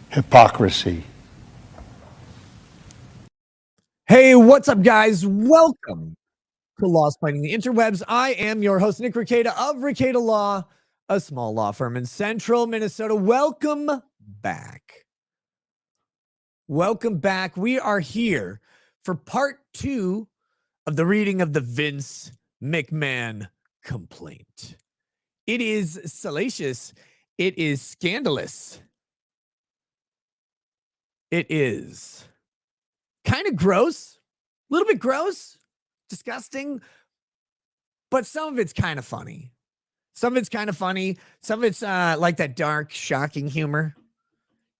Hypocrisy. Hey, what's up, guys? Welcome to Laws Fighting the Interwebs. I am your host, Nick Rekieta of Rekieta Law, a small law firm in central Minnesota. Welcome back. Welcome back. We are here for part 2 of the reading of the Vince McMahon Complaint. It is salacious. It is scandalous. It is kind of gross, a little bit gross, disgusting, but some of it's kind of funny. Some of it's kind of funny. Some of it's like that dark, shocking humor.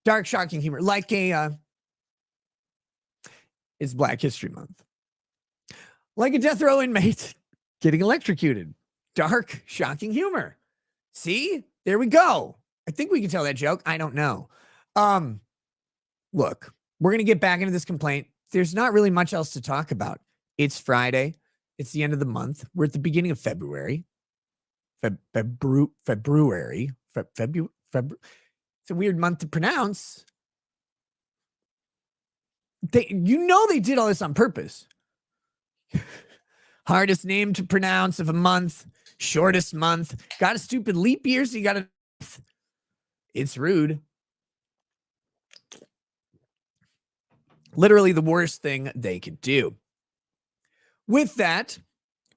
Dark, shocking humor, like it's Black History Month. Like a death row inmate getting electrocuted. Dark, shocking humor. See? There we go. I think we can tell that joke. I don't know. Look, we're going to get back into this complaint. There's not really much else to talk about. It's Friday. It's the end of the month. We're at the beginning of February. February. It's a weird month to pronounce. They did all this on purpose. Hardest name to pronounce of a month. Shortest month. Got a stupid leap year, so you got to... It's rude. Literally the worst thing they could do. With that,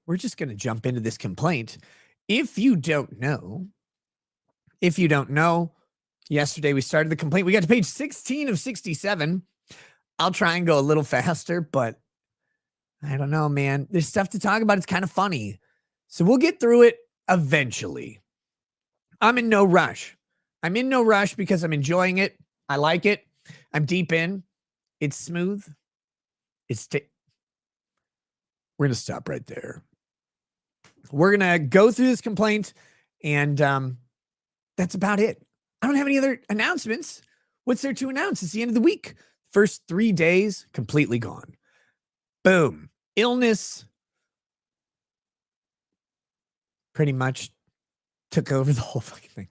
we're just going to jump into this complaint. If you don't know, yesterday we started the complaint. We got to page 16 of 67. I'll try and go a little faster, but I don't know, man. There's stuff to talk about. It's kind of funny. So we'll get through it eventually. I'm in no rush. Because I'm enjoying it. I like it. I'm deep in. It's smooth. We're going to stop right there. We're going to go through this complaint, and that's about it. I don't have any other announcements. What's there to announce? It's the end of the week. First 3 days, completely gone. Boom. Illness pretty much took over the whole fucking thing.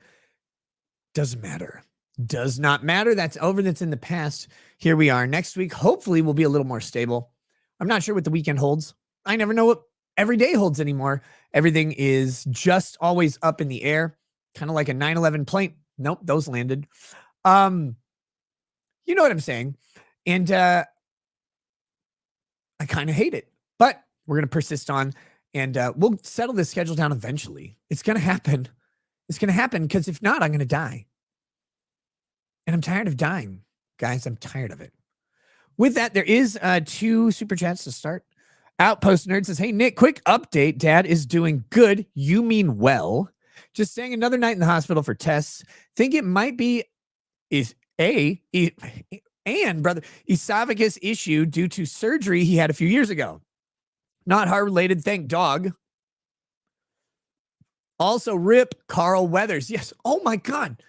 Doesn't matter. Does not matter. That's over. That's in the past. Here we are. Next week, hopefully, we'll be a little more stable. I'm not sure what the weekend holds. I never know what every day holds anymore. Everything is just always up in the air, kind of like a 9/11 plane. Nope, those landed. You know what I'm saying? And I kind of hate it, but we're going to persist on, and we'll settle this schedule down eventually. It's going to happen. It's going to happen, because if not, I'm going to die. And I'm tired of dying. Guys, I'm tired of it. With that, there is 2 super chats to start. Outpost Nerd says, hey, Nick, quick update. Dad is doing good. You mean well. Just staying another night in the hospital for tests. Think it might be brother, esophagus issue due to surgery he had a few years ago. Not heart related, thank dog. Also, rip Carl Weathers. Yes. Oh my God.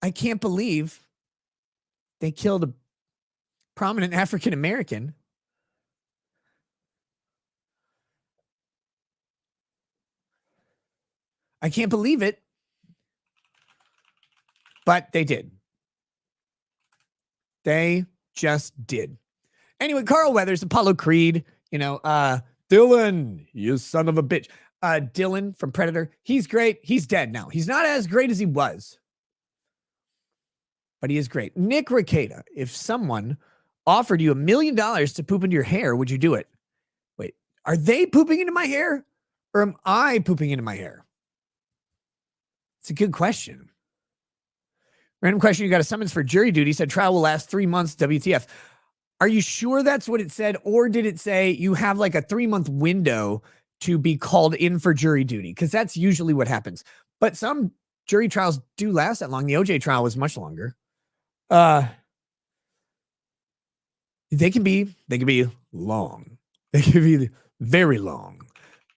I can't believe they killed a prominent African American. I can't believe it. But they did. They just did. Anyway, Carl Weathers, Apollo Creed, Dylan, you son of a bitch. Dylan from Predator. He's great. He's dead now. He's not as great as he was, but he is great. Nick Rekieta, if someone offered you $1 million to poop into your hair, would you do it? Wait, are they pooping into my hair, or am I pooping into my hair? It's a good question. Random question. You got a summons for jury duty. Said trial will last 3 months. WTF. Are you sure that's what it said? Or did it say you have like a 3-month window to be called in for jury duty? Because that's usually what happens. But some jury trials do last that long. The OJ trial was much longer. They can be long. They can be very long,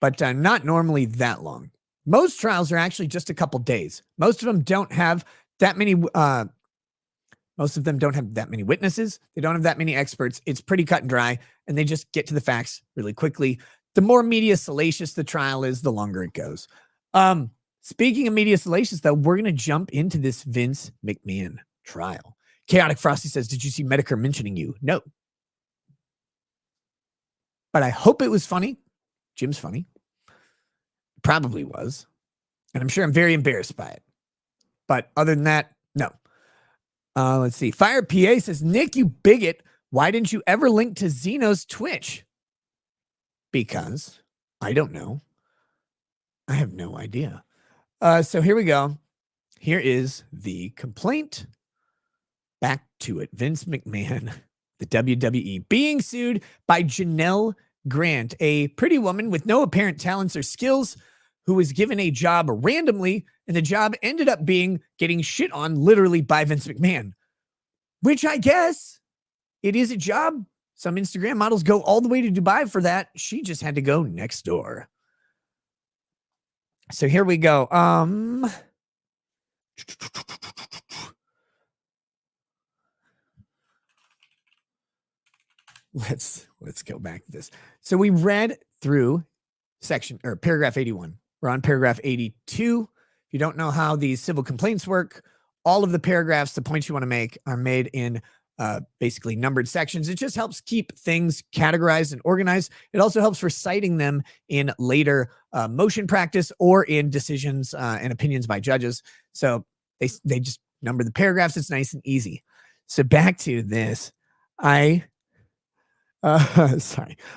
but not normally that long. Most trials are actually just a couple days. Most of them don't have that many. Most of them don't have that many witnesses. They don't have that many experts. It's pretty cut and dry, and they just get to the facts really quickly. the more media salacious the trial is, the longer it goes. Speaking of media salacious, though, we're going to jump into this Vince McMahon trial. Chaotic Frosty says, did you see Medicare mentioning you? No. But I hope it was funny. Jim's funny. Probably was. And I'm sure I'm very embarrassed by it. But other than that, no. Let's see. Fire PA says, Nick, you bigot. Why didn't you ever link to Zeno's Twitch? Because I don't know. I have no idea. So here we go. Here is the complaint. Back to it. Vince McMahon, the WWE, being sued by Janelle Grant, a pretty woman with no apparent talents or skills who was given a job randomly, and the job ended up being getting shit on literally by Vince McMahon, which I guess it is a job. Some Instagram models go all the way to Dubai for that. She just had to go next door. So here we go. Let's go back to this. So we read through section or paragraph 81. We're on paragraph 82. If you don't know how these civil complaints work, all of the paragraphs, the points you want to make are made in basically numbered sections. It just helps keep things categorized and organized. It also helps for citing them in later motion practice or in decisions and opinions by judges. So they just number the paragraphs. It's nice and easy. So back to this. Sorry.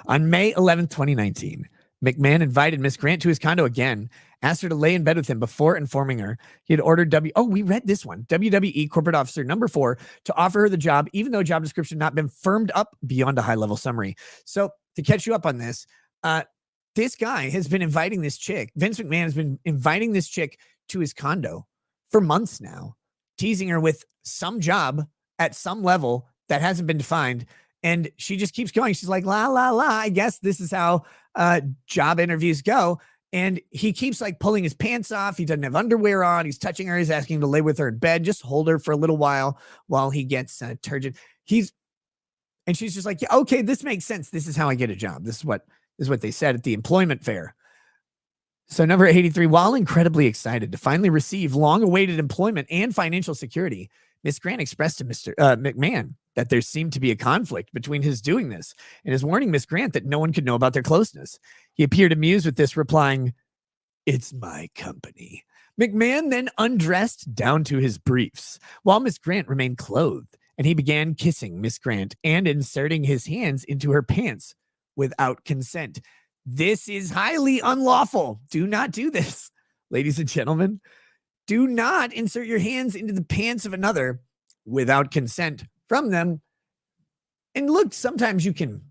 On May 11th, 2019, McMahon invited Miss Grant to his condo again, asked her to lay in bed with him before informing her he had ordered we read this one. WWE corporate officer number 4 to offer her the job, even though job description had not been firmed up beyond a high-level summary. So to catch you up on this, this guy has been inviting this chick. Vince McMahon has been inviting this chick to his condo for months now, teasing her with some job at some level that hasn't been defined. And she just keeps going. She's like, la, la, la. I guess this is how job interviews go. And he keeps like pulling his pants off. He doesn't have underwear on. He's touching her. He's asking to lay with her in bed. Just hold her for a little while he gets turgid. And she's just like, yeah, okay, this makes sense. This is how I get a job. This is what they said at the employment fair. So number 83, while incredibly excited to finally receive long-awaited employment and financial security, Miss Grant expressed to Mr. McMahon that there seemed to be a conflict between his doing this and is warning Miss Grant that no one could know about their closeness. He appeared amused with this, replying, "It's my company." McMahon then undressed down to his briefs, while Miss Grant remained clothed, and he began kissing Miss Grant and inserting his hands into her pants without consent. This is highly unlawful. Do not do this, ladies and gentlemen. Do not insert your hands into the pants of another without consent from them. And look, sometimes you can,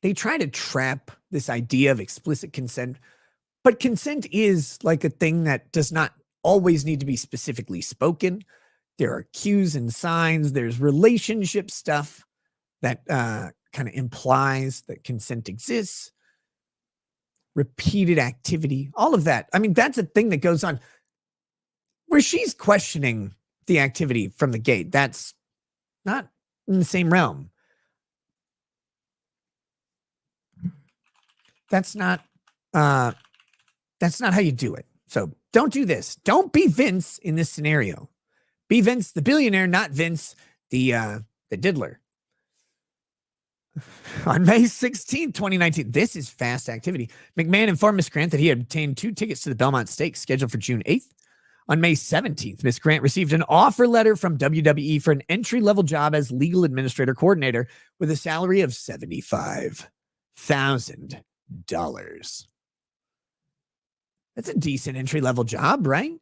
they try to trap this idea of explicit consent, but consent is like a thing that does not always need to be specifically spoken. There are cues and signs. There's relationship stuff that kind of implies that consent exists. Repeated activity, all of that. I mean, that's a thing that goes on where she's questioning the activity from the gate. That's not in the same realm. That's not how you do it. So don't do this. Don't be Vince in this scenario. Be Vince the billionaire, not Vince the diddler. On May 16, 2019, this is fast activity. McMahon informed Miss Grant that he had obtained 2 tickets to the Belmont Stakes scheduled for June 8th. On May 17th, Miss Grant received an offer letter from WWE for an entry-level job as legal administrator coordinator with a salary of $75,000. That's a decent entry-level job, right?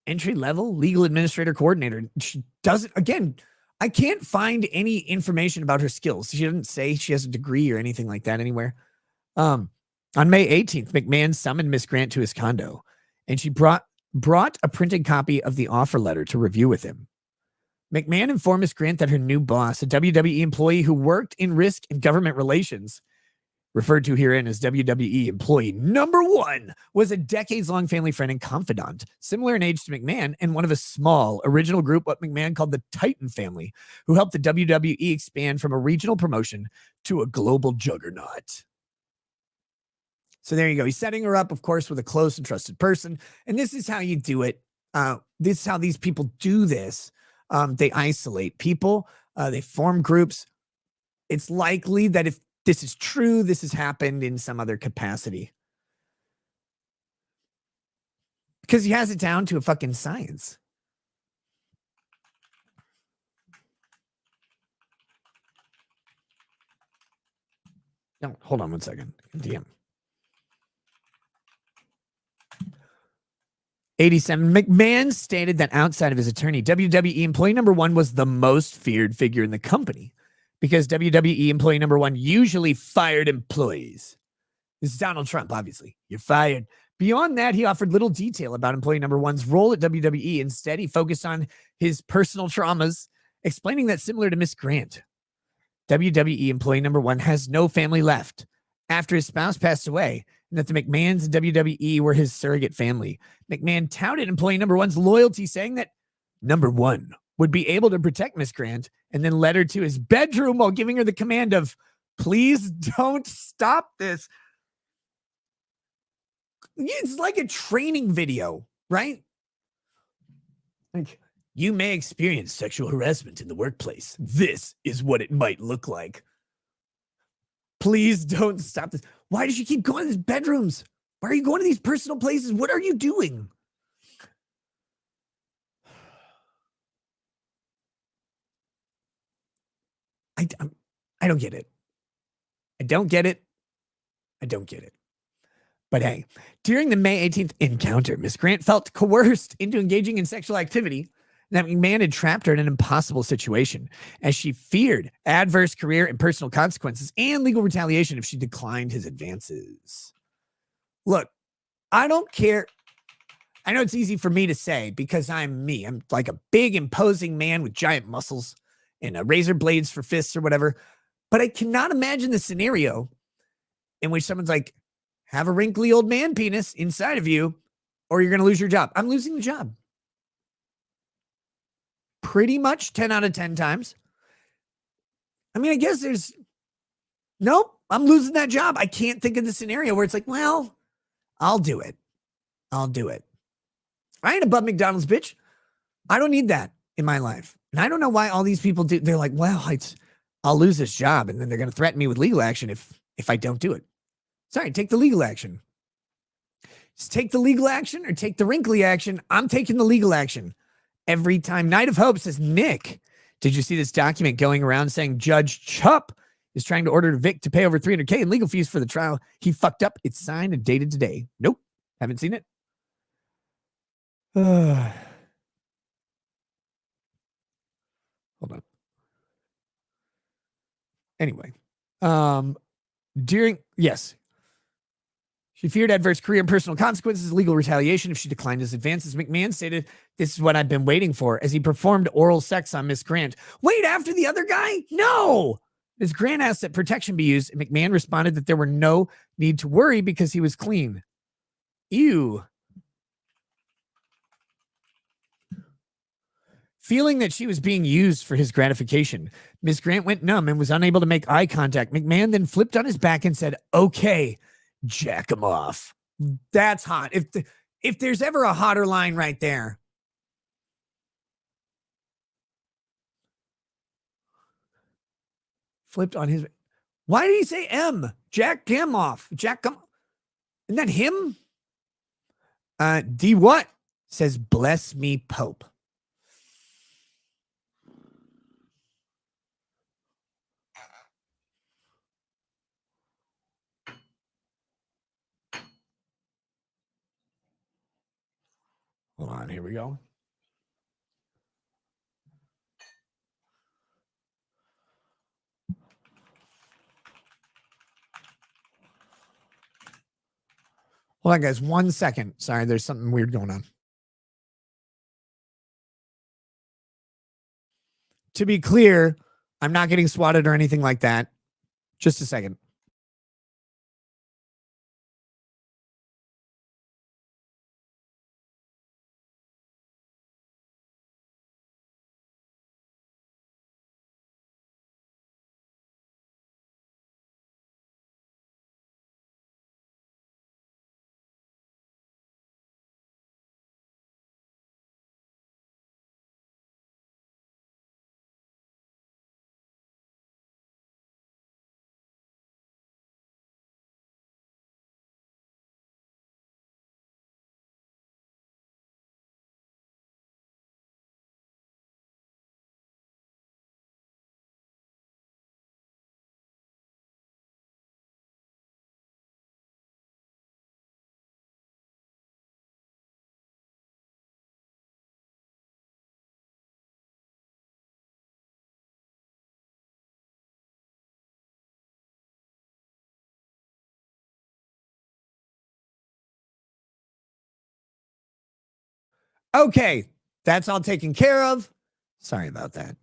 Entry-level legal administrator coordinator. She doesn't, again, I can't find any information about her skills. She doesn't say she has a degree or anything like that anywhere. On May 18th, McMahon summoned Miss Grant to his condo, and she brought a printed copy of the offer letter to review with him. McMahon informed Miss Grant that her new boss, a WWE employee who worked in risk and government relations, referred to herein as WWE employee number one, was a decades-long family friend and confidant, similar in age to McMahon, and one of a small original group what McMahon called the Titan family, who helped the WWE expand from a regional promotion to a global juggernaut. So there you go. He's setting her up, of course, with a close and trusted person. And this is how you do it. This is how these people do this. They isolate people. They form groups. It's likely that if this is true, this has happened in some other capacity. Because he has it down to a fucking science. No, hold on one second. DM. 87. McMahon stated that outside of his attorney, WWE employee number one was the most feared figure in the company because WWE employee number one usually fired employees. This is Donald Trump, obviously. You're fired. Beyond that, he offered little detail about employee number one's role at WWE. Instead, he focused on his personal traumas, explaining that similar to Miss Grant, WWE employee number one has no family left after his spouse passed away, and that the McMahons and WWE were his surrogate family. McMahon touted employee number one's loyalty, saying that number one would be able to protect Miss Grant, and then led her to his bedroom while giving her the command of, please don't stop this. It's like a training video, right? Like, you may experience sexual harassment in the workplace. This is what it might look like. Please don't stop this. Why does she keep going to these bedrooms? Why are you going to these personal places? What are you doing? I don't get it. I don't get it. I don't get it. But hey, during the May 18th encounter, Miss Grant felt coerced into engaging in sexual activity, and that McMahon had trapped her in an impossible situation, as she feared adverse career and personal consequences and legal retaliation if she declined his advances. Look, I don't care. I know it's easy for me to say because I'm me. I'm like a big, imposing man with giant muscles and razor blades for fists or whatever. But I cannot imagine the scenario in which someone's like, have a wrinkly old man penis inside of you, or you're going to lose your job. I'm losing the job. Pretty much 10 out of 10 times. I mean, I guess nope, I'm losing that job. I can't think of the scenario where it's like, well, I'll do it. I'll do it. I ain't above McDonald's, bitch. I don't need that in my life. And I don't know why all these people do. They're like, well, I'll lose this job. And then they're going to threaten me with legal action if I don't do it. Sorry, take the legal action. Just take the legal action or take the wrinkly action. I'm taking the legal action every time. Night of Hope says, Nick, did you see this document going around saying Judge Chupp is trying to order Vic to pay over $300K in legal fees for the trial? He fucked up. It's signed and dated today. Nope. Haven't seen it. Hold on. Anyway, yes. She feared adverse career and personal consequences, legal retaliation if she declined his advances. McMahon stated, this is what I've been waiting for, as he performed oral sex on Miss Grant. Wait, after the other guy? No! Miss Grant asked that protection be used, and McMahon responded that there were no need to worry because he was clean. Ew. Feeling that she was being used for his gratification, Miss Grant went numb and was unable to make eye contact. McMahon then flipped on his back and said, okay, jack him off. That's hot. If there's ever a hotter line right there. Flipped on his. Why did he say M? Jack him off. Jack him. Isn't that him? D what? Says, bless me, Pope. Hold on, here we go. Hold on, guys, 1 second. Sorry, there's something weird going on. To be clear, I'm not getting swatted or anything like that. Just a second. Okay, that's all taken care of. Sorry about that.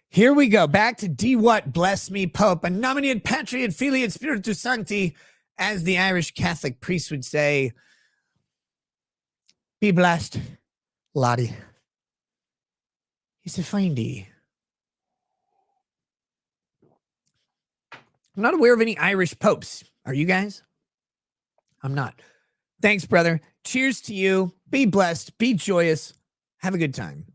Here we go. Back to D. What? Bless me, Pope. A nominate patriot filiat spiritus sancti, as the Irish Catholic priest would say. Be blessed, Lottie. He's a findy. I'm not aware of any Irish popes. Are you guys? I'm not. Thanks, brother. Cheers to you. Be blessed. Be joyous. Have a good time.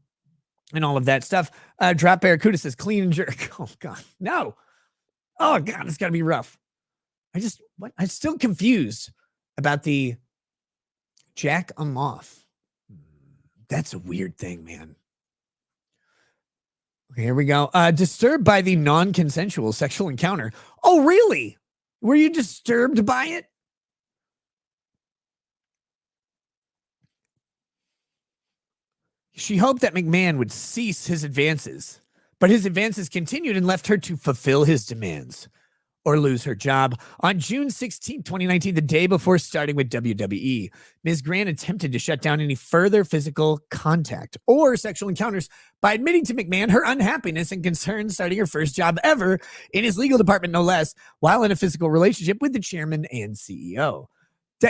And all of that stuff. Drop Barracuda says clean and jerk. Oh, God. No. Oh, God. It's got to be rough. I'm still confused about the jack 'em off. That's a weird thing, man. Okay, here we go. Disturbed by the non-consensual sexual encounter. Oh, really? Were you disturbed by it? She hoped that McMahon would cease his advances, but his advances continued and left her to fulfill his demands or lose her job. On June 16, 2019, the day before starting with WWE, Ms. Grant attempted to shut down any further physical contact or sexual encounters by admitting to McMahon her unhappiness and concern starting her first job ever in his legal department, no less, while in a physical relationship with the chairman and CEO.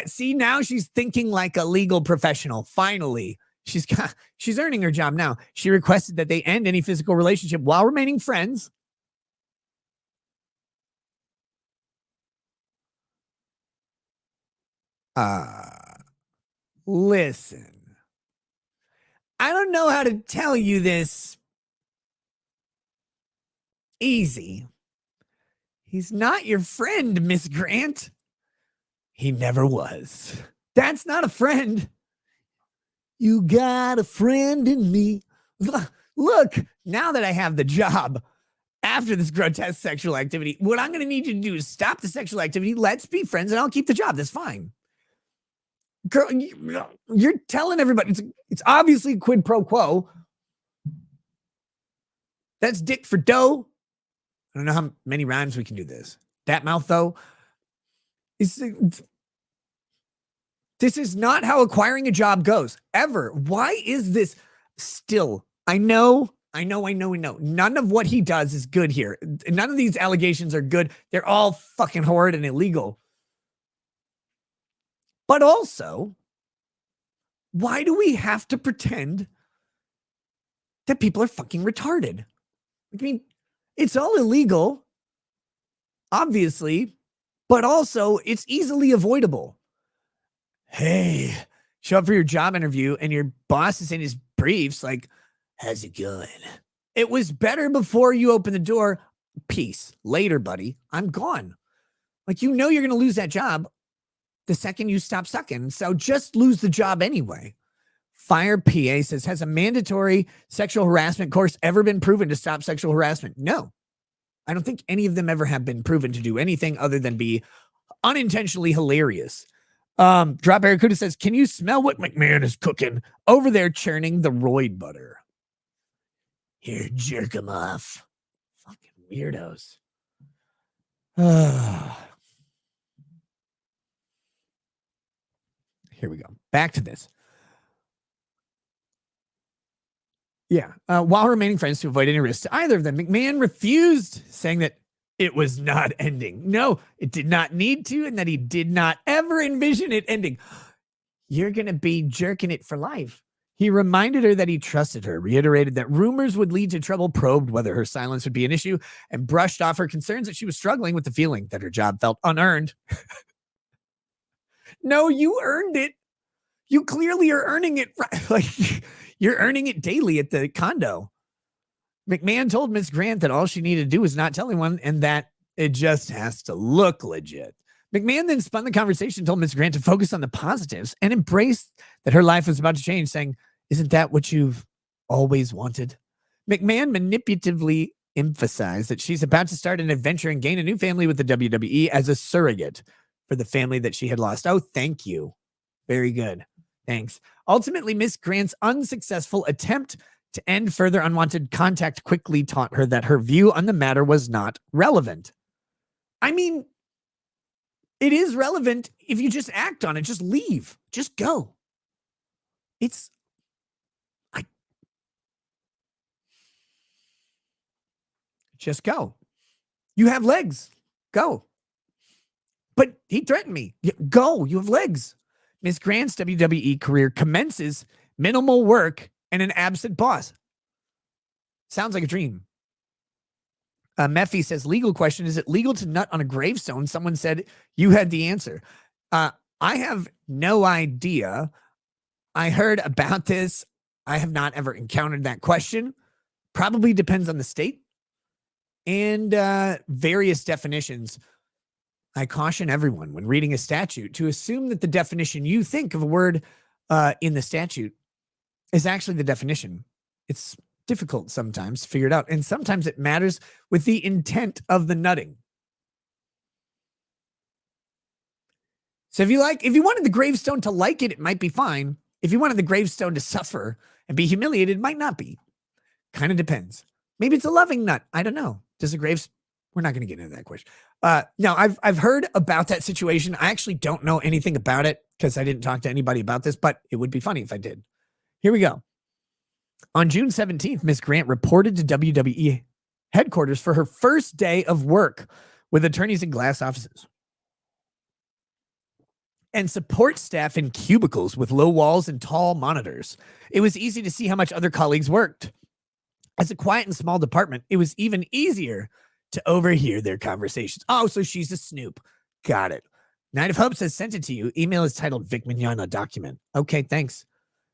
See, now she's thinking like a legal professional. Finally, she's earning her job now. She requested that they end any physical relationship while remaining friends. Listen, I don't know how to tell you this easy. He's not your friend, Miss Grant. He never was. That's not a friend. You got a friend in me. Look, now that I have the job after this grotesque sexual activity, what I'm going to need you to do is stop the sexual activity. Let's be friends and I'll keep the job. That's fine. Girl, you're telling everybody it's obviously quid pro quo. That's dick for dough. I don't know how many rhymes we can do this. That mouth, though. This is not how acquiring a job goes, ever. Why is this still? I know. None of what he does is good here. None of these allegations are good. They're all fucking horrid and illegal. But also, why do we have to pretend that people are fucking retarded? I mean, it's all illegal, obviously, but also it's easily avoidable. Hey, show up for your job interview and your boss is in his briefs like, how's it going? It was better before you open the door. Peace. Later, buddy. I'm gone. Like, you know you're going to lose that job the second you stop sucking. So just lose the job anyway. Fire PA says, has a mandatory sexual harassment course ever been proven to stop sexual harassment? No. I don't think any of them ever have been proven to do anything other than be unintentionally hilarious. Drop Barracuda says, can you smell what McMahon is cooking over there churning the roid butter? Here, jerk him off. Fucking weirdos. Here we go. Back to this. Yeah. While remaining friends to avoid any risk to either of them, McMahon refused, saying that it was not ending. No, it did not need to, and that he did not ever envision it ending. You're going to be jerking it for life. He reminded her that he trusted her, reiterated that rumors would lead to trouble, probed whether her silence would be an issue, and brushed off her concerns that she was struggling with the feeling that her job felt unearned. No, you earned it. You clearly are earning it. Like, you're earning it daily at the condo. McMahon told Ms. Grant that all she needed to do was not tell anyone and that it just has to look legit. McMahon then spun the conversation, told Ms. Grant to focus on the positives and embrace that her life was about to change, saying, isn't that what you've always wanted? McMahon manipulatively emphasized that she's about to start an adventure and gain a new family with the WWE as a surrogate for the family that she had lost. Oh, thank you. Very good. Thanks. Ultimately, Miss Grant's unsuccessful attempt to end further unwanted contact quickly taught her that her view on the matter was not relevant. I mean, it is relevant if you just act on it. Just leave. Just go. It's Just go. You have legs. Go. But he threatened me. Go. You have legs. Miss Grant's WWE career commences minimal work and an absent boss. Sounds like a dream. Mephi says, legal question. Is it legal to nut on a gravestone? Someone said you had the answer. I have no idea. I heard about this. I have not ever encountered that question. Probably depends on the state and various definitions. I caution everyone when reading a statute to assume that the definition you think of a word in the statute is actually the definition. It's difficult sometimes to figure it out. And sometimes it matters with the intent of the nutting. So if you wanted the gravestone to like it, it might be fine. If you wanted the gravestone to suffer and be humiliated, it might not be. Kind of depends. Maybe it's a loving nut. I don't know. We're not going to get into that question. No, I've heard about that situation. I actually don't know anything about it because I didn't talk to anybody about this, but it would be funny if I did. Here we go. On June 17th, Miss Grant reported to WWE headquarters for her first day of work with attorneys in glass offices and support staff in cubicles with low walls and tall monitors. It was easy to see how much other colleagues worked. As a quiet and small department, it was even easier to overhear their conversations. Oh, so she's a snoop. Got it. Night of Hope says, sent it to you. Email is titled Vic Mignogna document. Okay, thanks.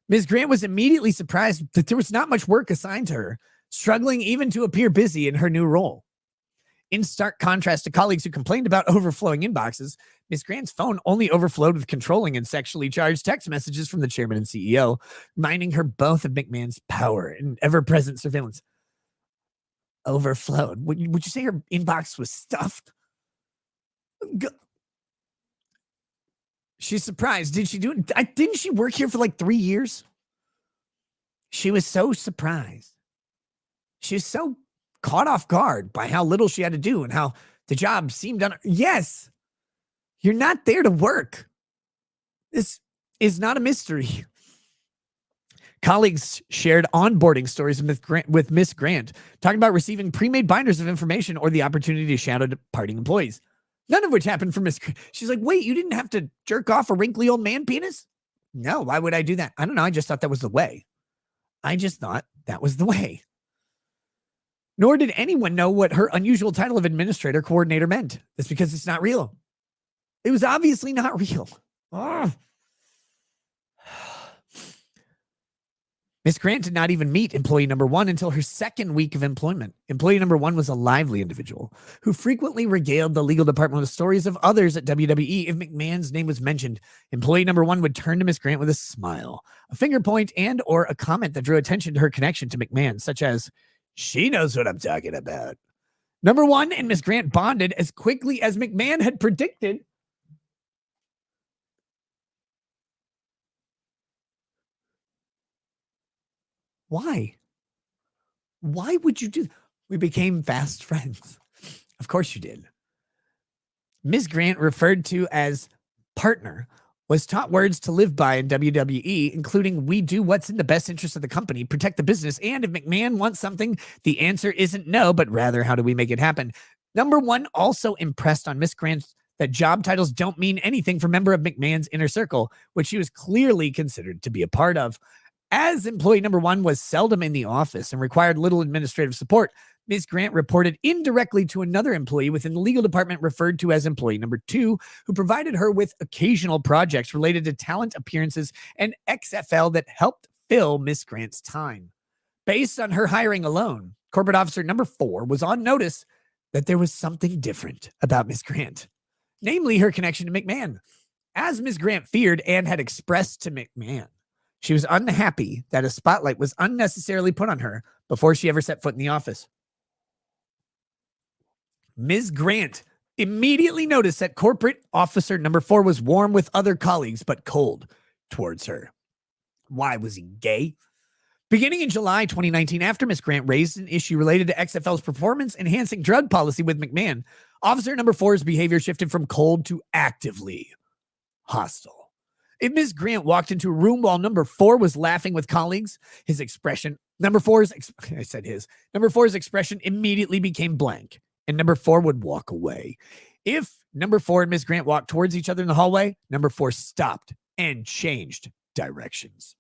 Ms. Grant was immediately surprised that there was not much work assigned to her, struggling even to appear busy in her new role. In stark contrast to colleagues who complained about overflowing inboxes, Ms. Grant's phone only overflowed with controlling and sexually charged text messages from the chairman and CEO, reminding her both of McMahon's power and ever-present surveillance. Overflowed. Would you say her inbox was stuffed? She's surprised. Did she do it? Didn't she work here for like 3 years? She was so surprised. She was so caught off guard by how little she had to do and how the job seemed Yes, you're not there to work. This is not a mystery. Colleagues shared onboarding stories with Miss Grant, talking about receiving pre-made binders of information or the opportunity to shadow departing employees. None of which happened for Miss Grant. She's like, wait, you didn't have to jerk off a wrinkly old man penis? No, why would I do that? I don't know. I just thought that was the way. Nor did anyone know what her unusual title of administrator coordinator meant. That's because it's not real. It was obviously not real. Oh. Miss Grant did not even meet employee number one until her second week of employment. Employee number one was a lively individual who frequently regaled the legal department with stories of others at WWE. If McMahon's name was mentioned, employee number one would turn to Miss Grant with a smile, a finger point, and or a comment that drew attention to her connection to McMahon, such as, she knows what I'm talking about. Number one and Miss Grant bonded as quickly as McMahon had predicted. Why? Why would you do that? We became fast friends. Of course you did. Ms. Grant, referred to as partner, was taught words to live by in WWE, including, we do what's in the best interest of the company, protect the business, and if McMahon wants something, the answer isn't no, but rather, how do we make it happen? Number one also impressed on Ms. Grant that job titles don't mean anything for member of McMahon's inner circle, which she was clearly considered to be a part of. As employee number one was seldom in the office and required little administrative support, Ms. Grant reported indirectly to another employee within the legal department referred to as employee number two, who provided her with occasional projects related to talent appearances and XFL that helped fill Ms. Grant's time. Based on her hiring alone, corporate officer number four was on notice that there was something different about Ms. Grant, namely her connection to McMahon. As Ms. Grant feared and had expressed to McMahon, she was unhappy that a spotlight was unnecessarily put on her before she ever set foot in the office. Ms. Grant immediately noticed that corporate officer number four was warm with other colleagues, but cold towards her. Why? Was he gay? Beginning in July 2019, after Ms. Grant raised an issue related to XFL's performance-enhancing drug policy with McMahon, officer number four's behavior shifted from cold to actively hostile. If Ms. Grant walked into a room while number four was laughing with colleagues, his expression Number four's, I said his. Number four's expression immediately became blank, and number four would walk away. If number four and Miss Grant walked towards each other in the hallway, number four stopped and changed directions.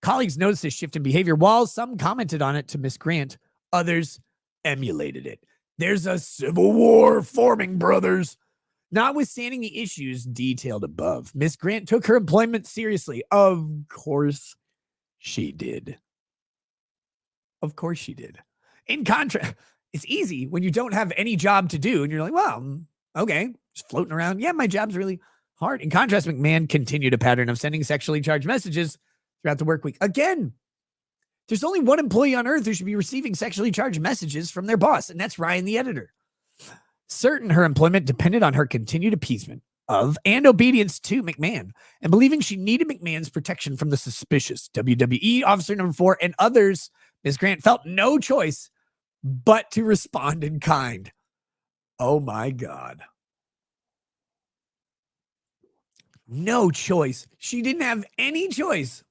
Colleagues noticed this shift in behavior. While some commented on it to Miss Grant, others emulated it. There's a civil war forming, brothers. Notwithstanding the issues detailed above, Miss Grant took her employment seriously. Of course she did. Of course she did. In contrast, it's easy when you don't have any job to do and you're like, well, okay, just floating around. Yeah, my job's really hard. In contrast, McMahon continued a pattern of sending sexually charged messages throughout the work week. Again, there's only one employee on earth who should be receiving sexually charged messages from their boss, and that's Ryan, the editor. Certain her employment depended on her continued appeasement of and obedience to McMahon, and believing she needed McMahon's protection from the suspicious WWE officer number four and others, Ms. Grant felt no choice but to respond in kind. Oh my God. No choice. She didn't have any choice.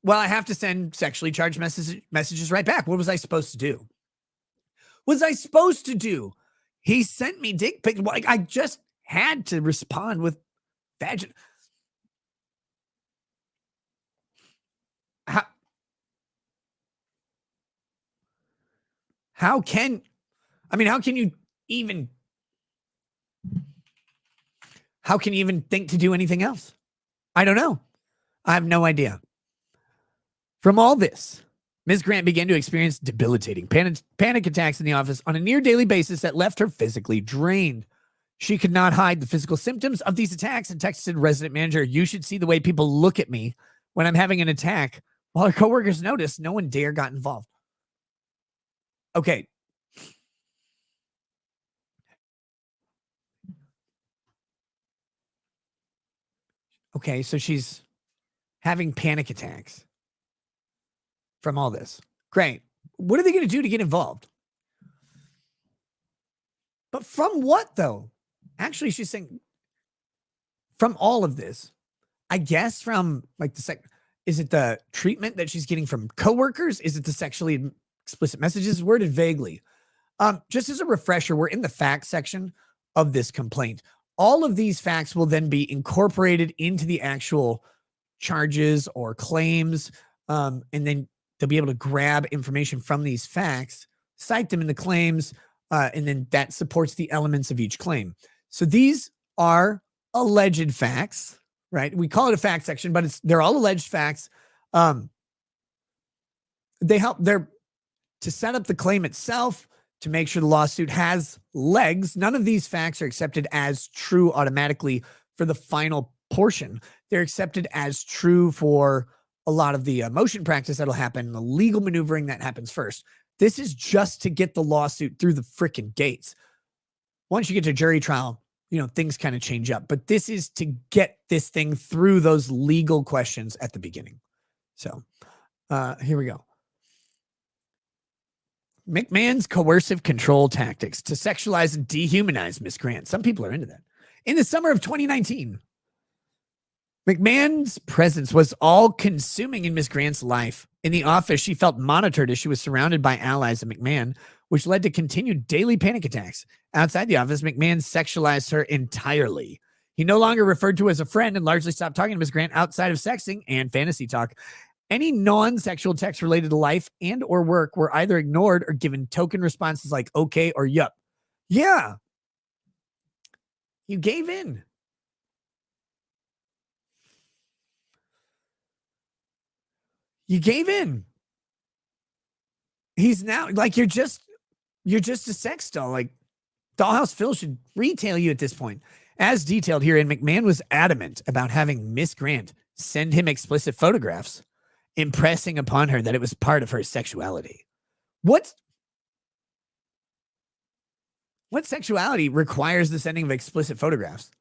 Well, I have to send sexually charged messages right back. What was I supposed to do? He sent me dick pics. I just had to respond with vagina. How can you even think to do anything else? I don't know. I have no idea. From all this, Ms. Grant began to experience debilitating panic attacks in the office on a near daily basis that left her physically drained. She could not hide the physical symptoms of these attacks and texted resident manager, "You should see the way people look at me when I'm having an attack." While her coworkers noticed, no one dare got involved. Okay. Okay, so she's having panic attacks from all this. Great. What are they going to do to get involved? But from what, though? Actually, she's saying from all of this, I guess from like is it the treatment that she's getting from coworkers? Is it the sexually explicit messages? Worded vaguely. Just as a refresher, we're in the facts section of this complaint. All of these facts will then be incorporated into the actual charges or claims, and then they'll be able to grab information from these facts, cite them in the claims, and then that supports the elements of each claim. So these are alleged facts, right? We call it a fact section, but they're all alleged facts. They're to set up the claim itself, to make sure the lawsuit has legs. None of these facts are accepted as true automatically for the final portion. They're accepted as true for a lot of the motion practice that'll happen, the legal maneuvering that happens first. This is just to get the lawsuit through the freaking gates. Once you get to jury trial, things kind of change up. But this is to get this thing through those legal questions at the beginning. So here we go. McMahon's coercive control tactics to sexualize and dehumanize Miss Grant. Some people are into that. In the summer of 2019, McMahon's presence was all-consuming in Miss Grant's life. In the office, she felt monitored as she was surrounded by allies of McMahon, which led to continued daily panic attacks. Outside the office, McMahon sexualized her entirely. He no longer referred to her as a friend and largely stopped talking to Miss Grant outside of sexting and fantasy talk. Any non-sexual texts related to life and or work were either ignored or given token responses like okay or yup. Yeah. You gave in. You gave in. He's now like, you're just a sex doll. Like Dollhouse Phil should retail you at this point. As detailed herein, McMahon was adamant about having Miss Grant send him explicit photographs, impressing upon her that it was part of her sexuality. What sexuality requires the sending of explicit photographs?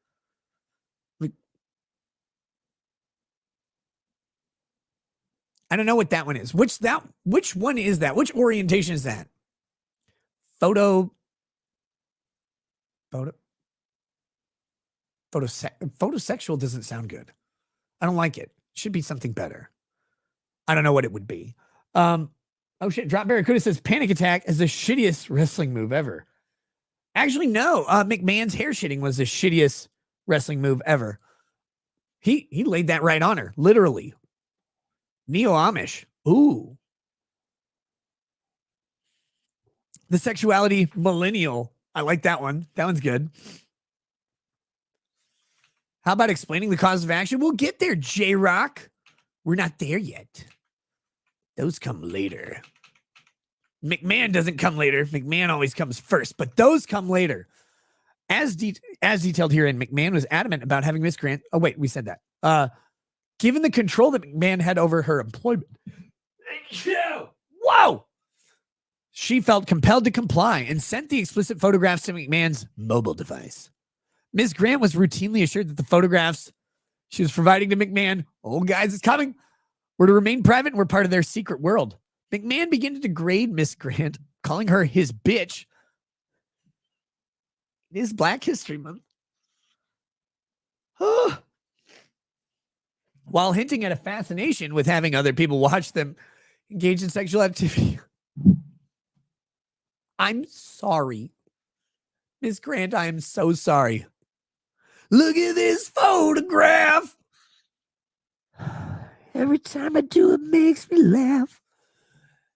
I don't know what that one is. Which one is that? Which orientation is that? Photosexual doesn't sound good. I don't like it. Should be something better. I don't know what it would be. Oh shit, Drop Barracuda says Panic Attack is the shittiest wrestling move ever. Actually, no. McMahon's hair shitting was the shittiest wrestling move ever. He laid that right on her, literally. Neo Amish. Ooh. The sexuality millennial. I like that one. That one's good. How about explaining the cause of action? We'll get there, J-Rock. We're not there yet. Those come later. McMahon doesn't come later. McMahon always comes first, but those come later. As detailed herein, McMahon was adamant about having Miss Grant. Oh, wait, we said that. Given the control that McMahon had over her employment. Whoa! She felt compelled to comply and sent the explicit photographs to McMahon's mobile device. Ms. Grant was routinely assured that the photographs she was providing to McMahon, oh, guys, it's coming, were to remain private and were part of their secret world. McMahon began to degrade Miss Grant, calling her his bitch. It is Black History Month. While hinting at a fascination with having other people watch them engage in sexual activity. I'm sorry. Miss Grant, I am so sorry. Look at this photograph. Every time I do, it makes me laugh.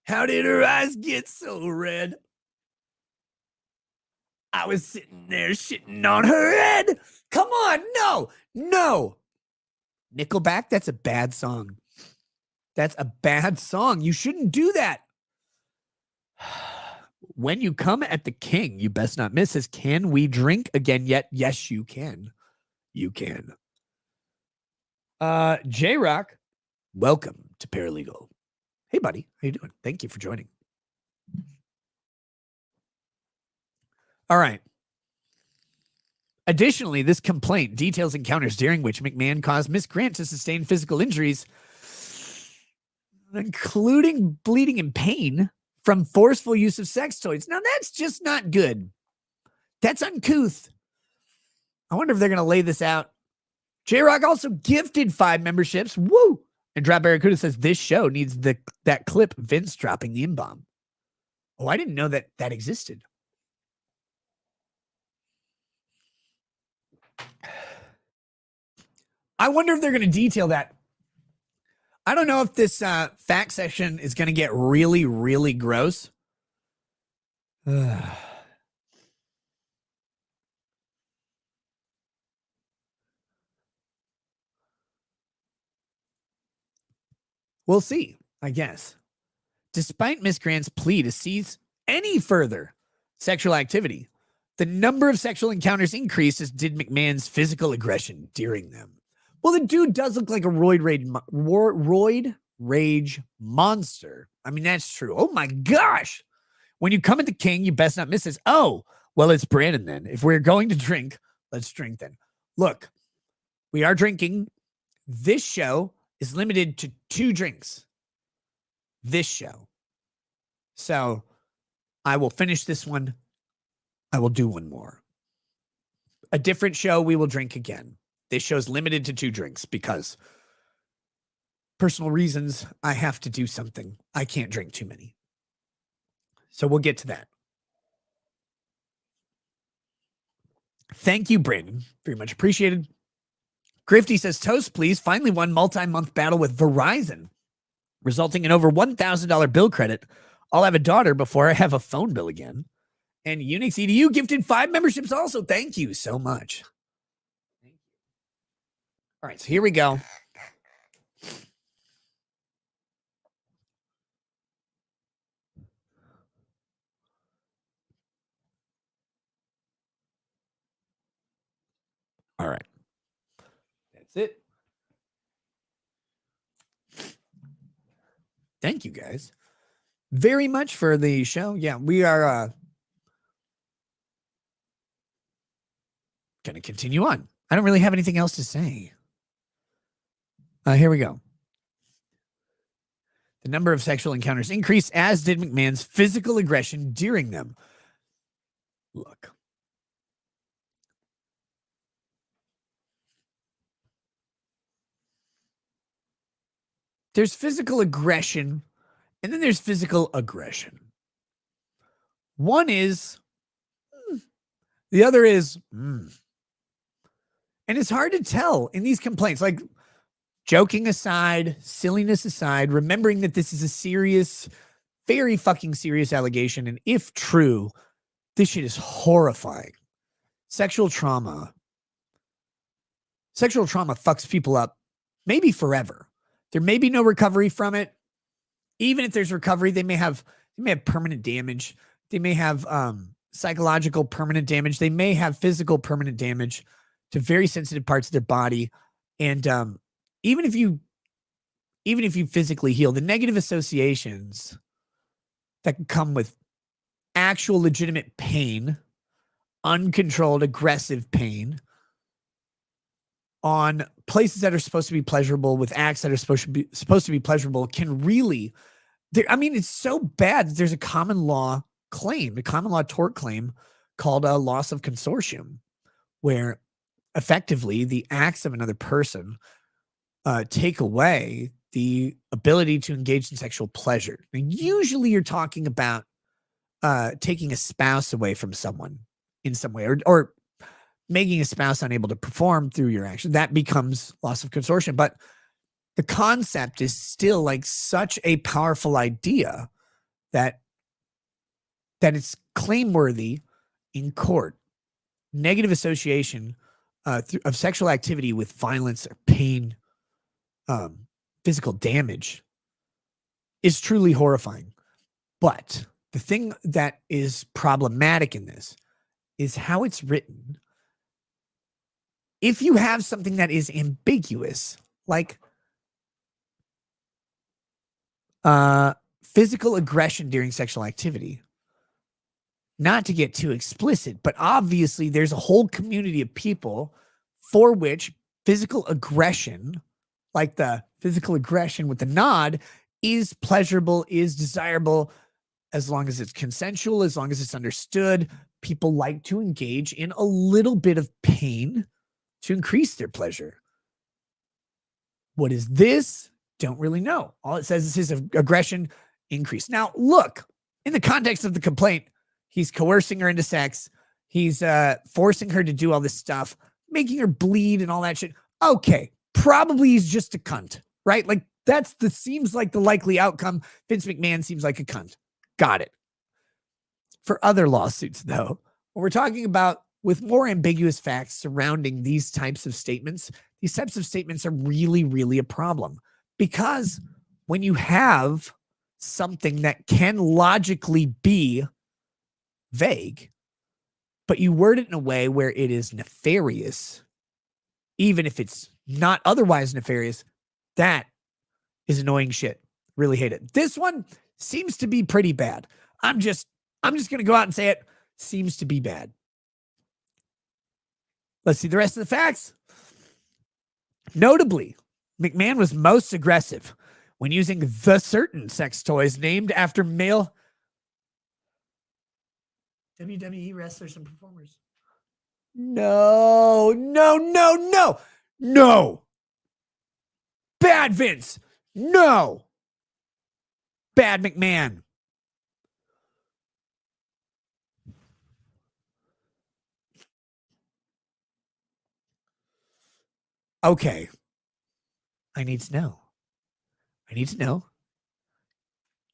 How did her eyes get so red? I was sitting there shitting on her head. Come on, no. Nickelback, that's a bad song. That's a bad song. You shouldn't do that. When you come at the king, you best not miss. Says, can we drink again yet? Yes, you can. You can. J-Rock, welcome to Paralegal. Hey, buddy. How you doing? Thank you for joining. All right. Additionally, this complaint details encounters during which McMahon caused Miss Grant to sustain physical injuries, including bleeding and pain from forceful use of sex toys. Now, that's just not good. That's uncouth. I wonder if they're going to lay this out. J-Rock also gifted 5 memberships. Woo! And Drop Barracuda says this show needs that clip Vince dropping the M-bomb. Oh, I didn't know that existed. I wonder if they're going to detail that. I don't know if this fact section is going to get really, really gross. We'll see, I guess. Despite Miss Grant's plea to cease any further sexual activity, the number of sexual encounters increased, as did McMahon's physical aggression during them. Well, the dude does look like a roid rage monster. I mean, that's true. Oh my gosh. When you come at the king, you best not miss this. Oh, well, it's Brandon then. If we're going to drink, let's drink then. Look, we are drinking. This show is limited to 2 drinks. This show. So I will finish this one. I will do one more. A different show, we will drink again. This show's limited to 2 drinks because personal reasons, I have to do something. I can't drink too many. So we'll get to that. Thank you, Brandon. Very much appreciated. Grifty says, toast, please. Finally won multi-month battle with Verizon, resulting in over $1,000 bill credit. I'll have a daughter before I have a phone bill again. And Unix EDU gifted 5 memberships also. Thank you so much. All right, so here we go. All right. That's it. Thank you guys very much for the show. Yeah, we are going to continue on. I don't really have anything else to say. Here we go. The number of sexual encounters increased, as did McMahon's physical aggression during them. Look. There's physical aggression, And then there's physical aggression. One is, the other is, and it's hard to tell in these complaints, like joking aside, silliness aside, remembering that this is a serious, very fucking serious allegation. And if true, this shit is horrifying. Sexual trauma fucks people up maybe forever. There may be no recovery from it. Even if there's recovery, they may have permanent damage. They may have psychological permanent damage. They may have physical permanent damage to very sensitive parts of their body. And even if you physically heal, the negative associations that can come with actual legitimate pain, uncontrolled, aggressive pain on places that are supposed to be pleasurable with acts that are supposed to be pleasurable can really, it's so bad that there's a common law tort claim called a loss of consortium, where effectively the acts of another person take away the ability to engage in sexual pleasure. And usually you're talking about taking a spouse away from someone in some way, or making a spouse unable to perform through your action. That becomes loss of consortium. But the concept is still like such a powerful idea that it's claim-worthy in court. Negative association of sexual activity with violence or pain, physical damage is truly horrifying. But the thing that is problematic in this is how it's written. If you have something that is ambiguous, like physical aggression during sexual activity, not to get too explicit, but obviously there's a whole community of people for which physical aggression, like the physical aggression with the nod, is pleasurable, is desirable, as long as it's consensual, as long as it's understood. People like to engage in a little bit of pain to increase their pleasure. What is this? Don't really know. All it says is his aggression increased. Now, look, in the context of the complaint, he's coercing her into sex. He's forcing her to do all this stuff, making her bleed and all that shit. Okay, probably he's just a cunt, right? Like seems like the likely outcome. Vince McMahon seems like a cunt. Got it. For other lawsuits, though, what we're talking about with more ambiguous facts surrounding these types of statements are really, really a problem. Because when you have something that can logically be vague, but you word it in a way where it is nefarious, even if it's not otherwise nefarious, that is annoying shit. Really hate it. This one seems to be pretty bad. I'm just going to go out and say it. Seems to be bad. Let's see the rest of the facts. Notably, McMahon was most aggressive when using the certain sex toys named after male WWE wrestlers and performers. No. Bad Vince. No. Bad McMahon. Okay. I need to know.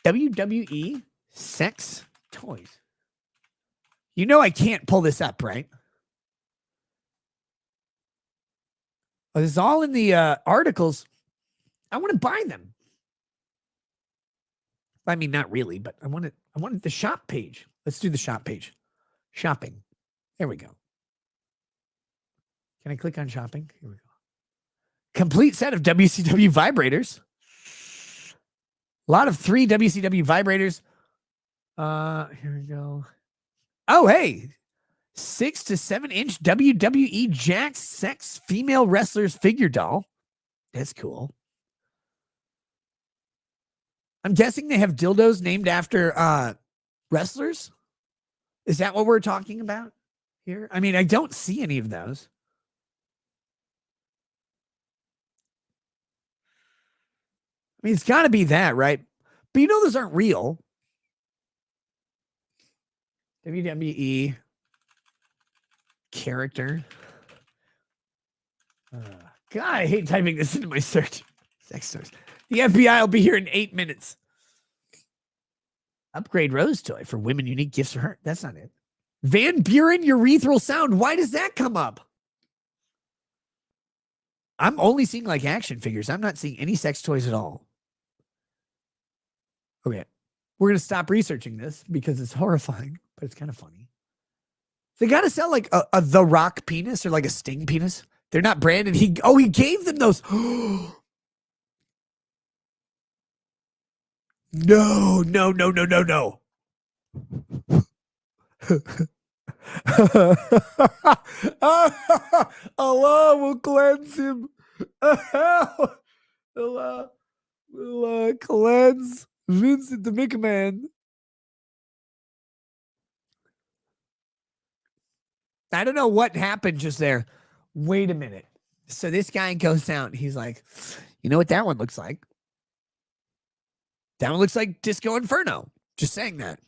WWE sex toys. You know I can't pull this up, right? This is all in the articles. I want to buy them. I mean, not really, but I wanted the shop page. Let's do the shop page. Shopping. There we go. Can I click on shopping? Here we go. Complete set of WCW vibrators. A lot of 3 WCW vibrators. Here we go. Oh, hey. 6 to 7 inch WWE Jax Sex female wrestlers figure doll. That's cool. I'm guessing they have dildos named after wrestlers. Is that what we're talking about here? I mean, I don't see any of those. I mean, it's got to be that, right? But you know those aren't real. WWE character. God, I hate typing this into my search. Sex toys. The FBI will be here in 8 minutes. Upgrade Rose toy for women. Unique gifts for her. That's not it. Van Buren urethral sound. Why does that come up? I'm only seeing like action figures. I'm not seeing any sex toys at all. Okay. We're going to stop researching this because it's horrifying, but it's kind of funny. They got to sell like a The Rock penis or like a Sting penis. They're not branded. He gave them those. No. Allah will cleanse him. Allah will cleanse Vince McMahon. I don't know what happened just there. Wait a minute. So this guy goes out. He's like, you know what that one looks like? That one looks like Disco Inferno. Just saying that.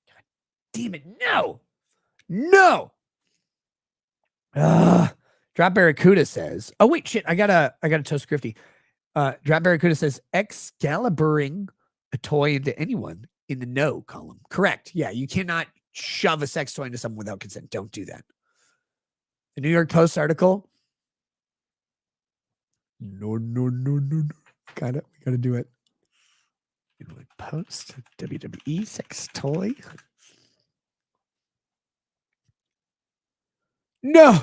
God damn it. No. Drop Barracuda says, oh wait, shit. I gotta toast Grifty. Drop Barracuda says Excaliburing a toy into anyone in the no column. Correct. Yeah, you cannot shove a sex toy into someone without consent. Don't do that. The New York Post article. No. Got it. We gotta do it. New York Post WWE sex toy. No.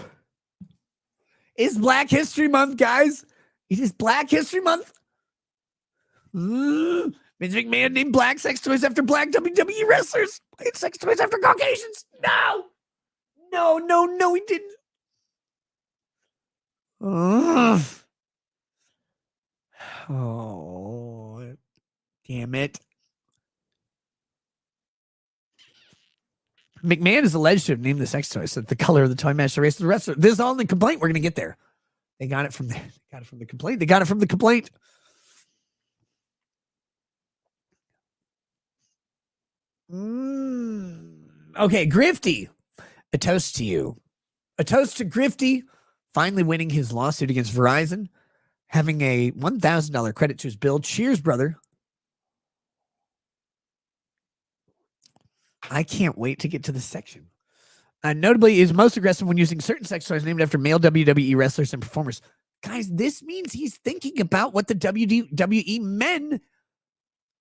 It's Black History Month, guys. It is Black History Month. Vince McMahon named black sex toys after black WWE wrestlers. White sex toys after Caucasians. No, he didn't. Oh, damn it. McMahon is alleged to have named the sex toy so that the color of the toy matched the race of the wrestler. This is all in the complaint. We're going to get there. They got it from the complaint. Okay, Grifty. A toast to you. A toast to Grifty finally winning his lawsuit against Verizon, having a $1,000 credit to his bill. Cheers, brother. I can't wait to get to this section. Notably, is most aggressive when using certain sex toys named after male WWE wrestlers and performers. Guys, this means he's thinking about what the WWE men,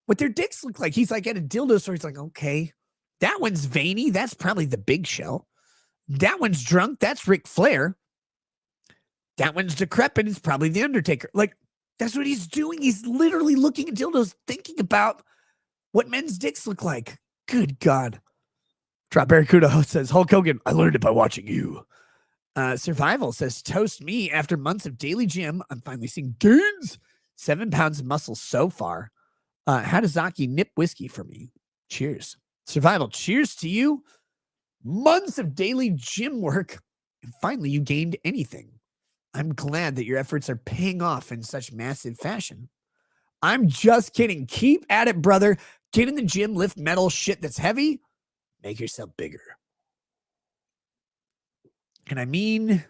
what their dicks look like. He's like at a dildo store. He's like, okay, that one's veiny. That's probably the Big Show. That one's drunk. That's Ric Flair. That one's decrepit. It's probably the Undertaker. Like, that's what he's doing. He's literally looking at dildos, thinking about what men's dicks look like. Good God. Drop Barracuda says, Hulk Hogan, I learned it by watching you. Survival says, toast me. After months of daily gym, I'm finally seeing gains. 7 pounds of muscle so far. Hadazaki nip whiskey for me. Cheers. Survival, cheers to you. Months of daily gym work. And finally, you gained anything. I'm glad that your efforts are paying off in such massive fashion. I'm just kidding. Keep at it, brother. Get in the gym, lift metal shit that's heavy. Make yourself bigger. And I mean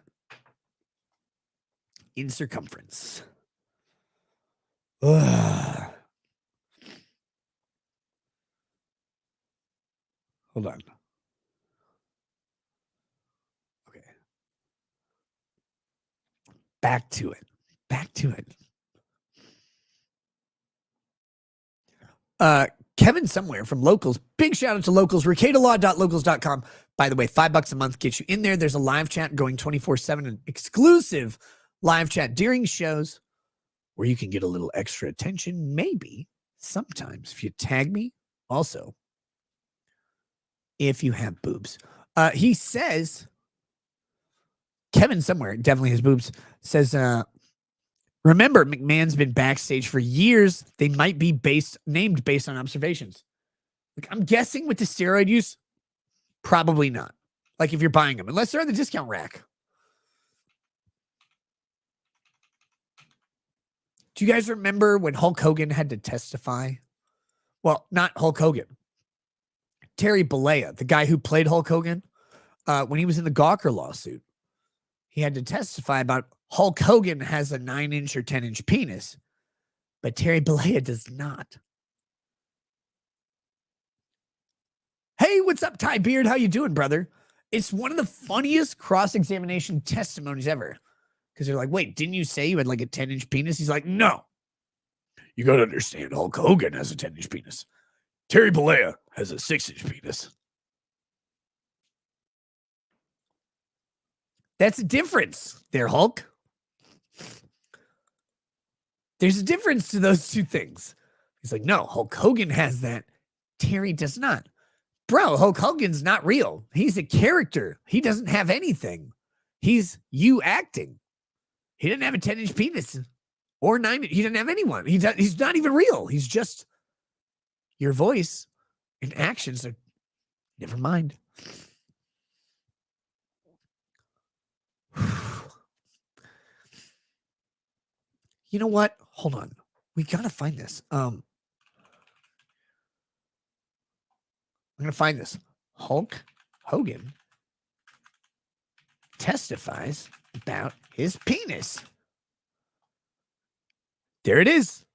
in circumference. Ugh. Hold on. Okay. Back to it. Kevin somewhere from Locals. Big shout out to Locals. RicadaLaw.locals.com. By the way, $5 a month gets you in there. There's a live chat going 24/7, an exclusive live chat during shows where you can get a little extra attention. Maybe sometimes if you tag me. Also, if you have boobs. He says, Kevin somewhere, definitely his boobs, says, remember, McMahon's been backstage for years. They might be named based on observations. Like, I'm guessing with the steroid use, probably not. Like if you're buying them, unless they're on the discount rack. Do you guys remember when Hulk Hogan had to testify Well, not Hulk Hogan. Terry Bollea, the guy who played Hulk Hogan, when he was in the Gawker lawsuit, he had to testify about Hulk Hogan has a 9-inch or 10-inch penis, but Terry Bollea does not. Hey, what's up, Ty Beard? How you doing, brother? It's one of the funniest cross-examination testimonies ever. Because they're like, wait, didn't you say you had like a 10-inch penis? He's like, no. You got to understand, Hulk Hogan has a 10-inch penis. Terry Bollea has a 6-inch penis. That's a difference there, Hulk. There's a difference to those two things. He's like, no, Hulk Hogan has that. Terry does not. Bro, Hulk Hogan's not real. He's a character. He doesn't have anything. He's you acting. He didn't have a 10-inch penis or 9. He didn't have anyone. He's not even real. He's just your voice and actions are never mind. You know what? Hold on. We got to find this. I'm going to find this. Hulk Hogan testifies about his penis. There it is.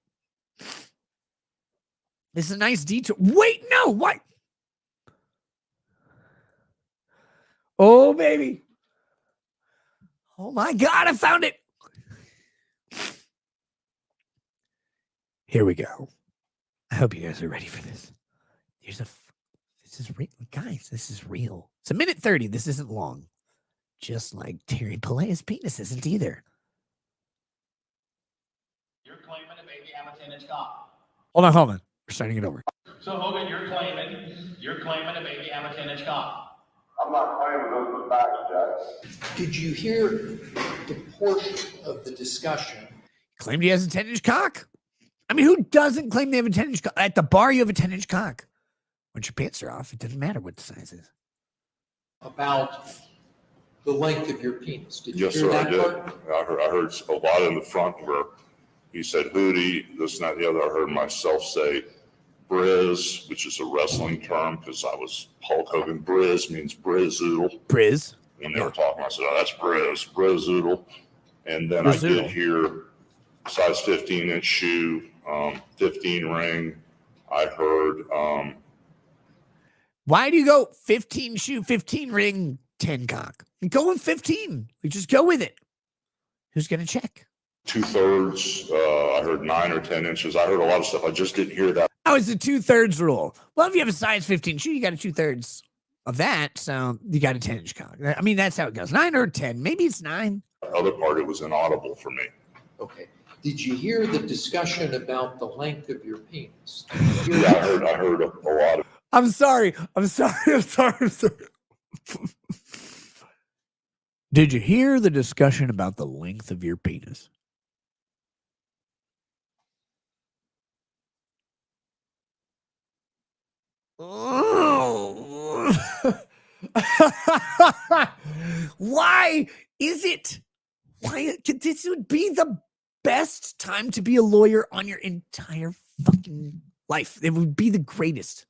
This is a nice detour. Wait, no, what? Oh, baby. Oh, my God, I found it. Here we go. I hope you guys are ready for this. This is real. Guys, this is real. It's 1:30. This isn't long. Just like Terry Bollea's penis isn't either. You're claiming a baby have a 10-inch cock. Hold on. We're starting it over. So Hogan, you're claiming a baby have a 10-inch cock. I'm not claiming those are facts, Jack. Did you hear the portion of the discussion? Claimed he has a 10-inch cock. I mean, who doesn't claim they have a 10-inch cock? At the bar, you have a 10-inch cock. Once your pants are off, it doesn't matter what the size is. About the length of your penis. Did you Yes, hear sir, that I did. part? I heard a lot in the front where he said hootie, this and that, the other. I heard myself say Briz, which is a wrestling term because I was Hulk Hogan. Briz means Brizoodle. Briz. When they were talking, I said, oh, that's Brizoodle. And then Brizoodle. I did hear size 15-inch shoe, 15 ring. I heard Why do you go 15 shoe, 15 ring, 10 cock? Go with 15. We just go with it. Who's going to check? 2/3. I heard 9 or 10 inches. I heard a lot of stuff. I just didn't hear that. Oh, it's the 2/3 rule. Well, if you have a size 15 shoe, you got a 2/3 of that. So you got a 10-inch cock. I mean, that's how it goes. 9 or 10. Maybe it's 9. The other part, it was inaudible for me. Okay. Did you hear the discussion about the length of your penis? Yeah, I heard a lot of. I'm sorry. Did you hear the discussion about the length of your penis? Oh. Why is it? This would be the best time to be a lawyer on your entire fucking life. It would be the greatest.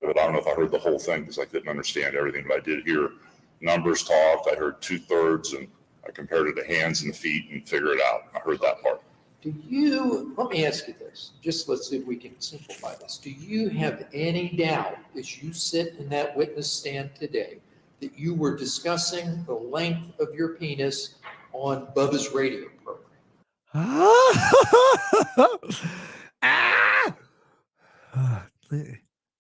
But I don't know if I heard the whole thing because I didn't understand everything. But I did hear numbers talked. I heard 2/3, and I compared it to hands and feet and figured it out. I heard that part. Let me ask you this, just let's see if we can simplify this. Do you have any doubt as you sit in that witness stand today that you were discussing the length of your penis on Bubba's radio program?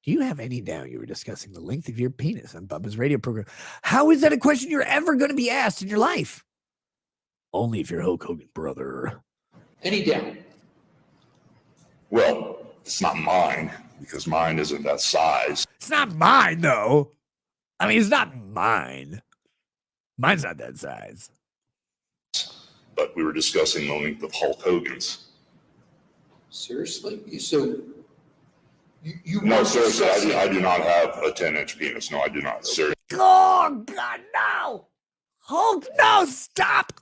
Do you have any doubt you were discussing the length of your penis on Bubba's radio program? How is that a question you're ever going to be asked in your life? Only if you're Hulk Hogan, brother. Any doubt? Well, it's not mine because mine isn't that size. It's not mine, though. I mean, it's not mine. Mine's not that size. But we were discussing the length of Hulk Hogan's. Seriously? So you No, were seriously, discussing- I do not have a 10-inch penis. No, I do not. Seriously. Oh, God, no. Hulk, no, stop.